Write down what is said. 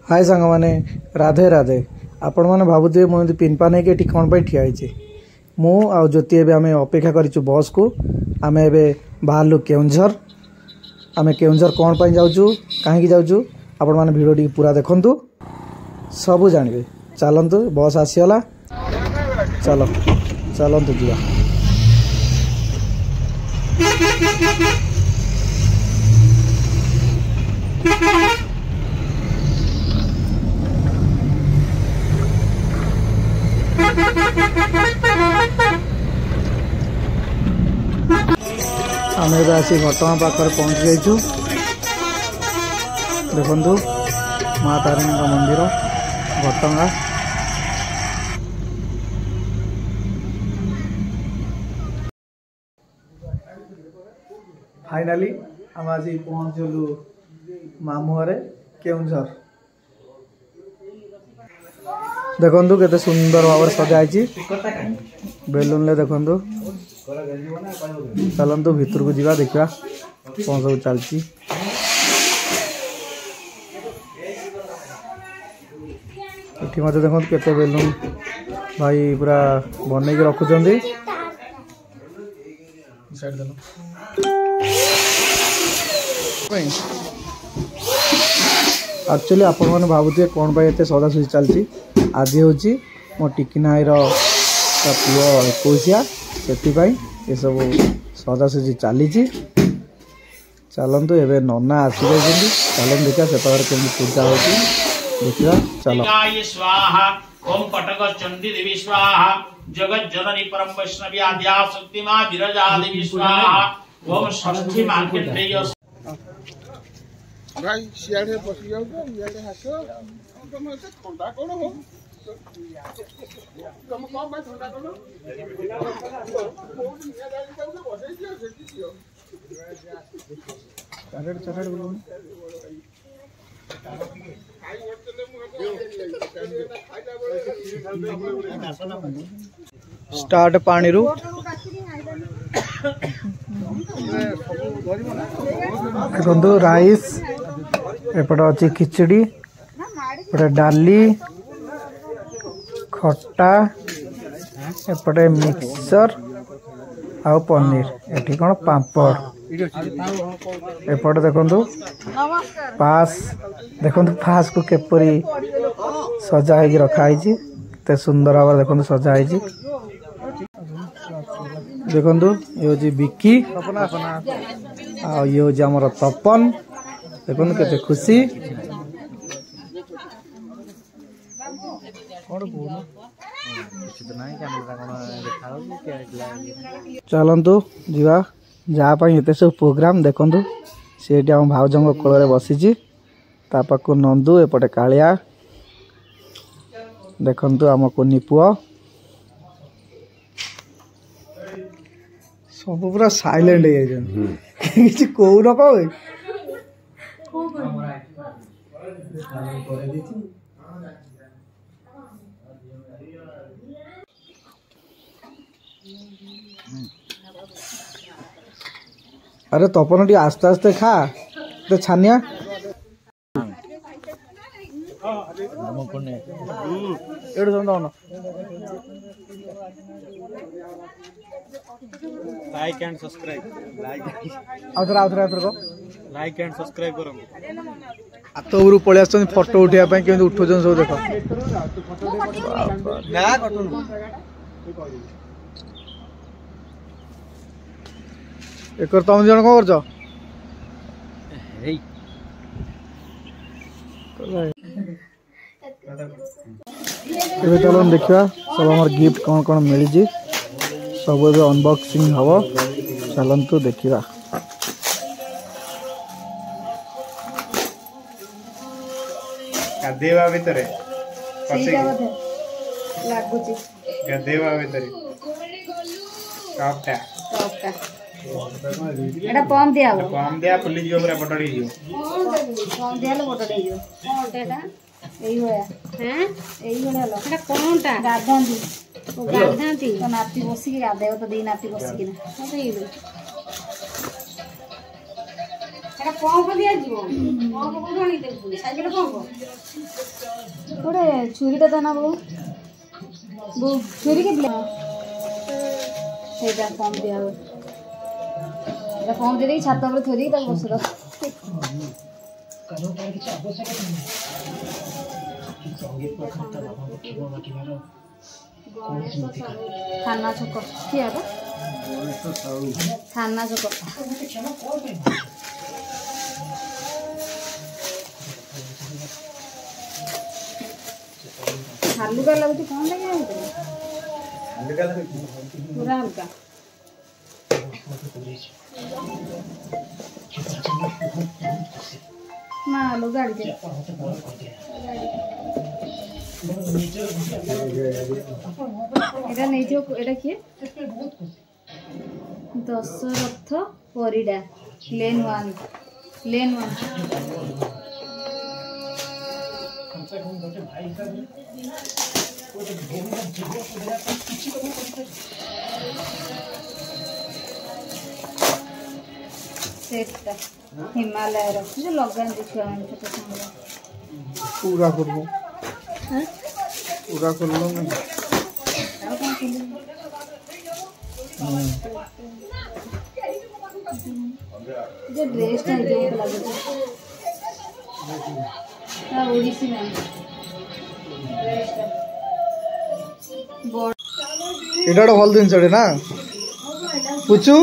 हाय सांग माने राधे राधे आपण मैंने भावुए मुझे पिनपा नहीं कि कौन पर ठिया मु आ ज्योति आम अपेक्षा करूँ बस को आम ए बाहर केउझर आम केउझर कौन पर जाऊँ कहीं जाऊँ आपण मैंने भिडियो टी पूरा देखु सबू जानवे चलतु बस आसीगला चलो चलतु जा आम आसी घटगाँ पाखे पहुँच जाइछु देखु माँ तारिणी मंदिर घटगाँ फाइनाली आम आज पहुँचलु मामुआरे केउझर देखु केते सुंदर भाव सजाई बेलून ले देखु चलतु भितर को जीवा देखा कौन सब चलती मत देखो केते बेलून भाई पूरा बन के रखुंट एक्चुअली आपण मैंने भावुए कौन पर एत सजासजी चलती आज हूँ मो टिकिना भाई पुओ 21 से सब सजासजी चली चलतु एवं नना आसी जाइए चलन देखा से केमी पूजा हो देखा चलो स्वाहा ओम पटक चंडी देवी स्वाहा जगत जननी परम वैष्णवी आद्या शक्ति मां विरजा देवी स्वाहा ओम षष्ठी मार्केट भाई सियाड़े बसी जाओ तो इयाड़े हासो तुम से ठंडा कोन हो तुम कम भाई ठंडा कोन बहुत निया जाई तो बसे दियो सेठी दियो चढ़ बोलो स्टार्ट पानी रू देखो राइस एपटे अच्छी खिचड़ी एपटे डाली खट्टा एपटे मिक्सचर आउ पनीर एटी कौन पापड़ एपटे देखो पास देखो पास को केपरी सजा हो रखाई ते सुंदर भाव देखो सजाई देखो ये हूँ बिकी आ ये हूँ आमर तपन देखो केते खुशी चलतु जीवा जहाँपाई एत सब प्रोग्राम देखु सी आम भाउजों कोल बसी पाखु नंदू एपटे कालिया देखु आम कुनी पुओ सब पूरा साइलेंट है कौन कह अरे तपन टी आस्ते आस्ते खा तो छानिया like and subscribe like and subscribe करो हाथ ऊपर पलि आस फोटो उठाई के उठो सब देख एक तुम जन कौन कर चलो देखा सब हमार गिफ्ट कौन कौन मिली सब अनबॉक्सिंग हम चलतु देखा गदेवा भितर गदेवा भितर टॉपटा एटा पम दिया फुली जियो पूरा बटड़ी जियो पम दिया लो बटड़ी जियो कोन एटा एई होया हैं एई होया लो एटा कोनटा गाधंती ओ गाधंती तो नाती बसी के गादेव तो दी नाती बसी के ना देई दो এটা পম্প দিয়ে দিব পম্প কোন আনি দেব সাইকেল পম্প ওরে ছুরিটা দাও না বউ বউ ছুরি কে দিলা সেইটা পম্প দিয়া হবে এটা পম্প দিয়ে ছাদ উপরে থই দিই তারপর বসে দাও থানা ছক কি হবে থানা ছক हल्का लगती कौन लगे पूरा हल्का माँ लो गाड़ी दे এটা নেই যে এটা কি দশরথ পরিডা লেন 1 सेटा हिमालय जो लगा देखिए छोटे सामने पूरा कर लो हैं पूरा कर लो मैं जो ड्रेस है जो लगे हां ओडिसी में ड्रेस এটা একটা ভালো দিন চড়ে না পুচু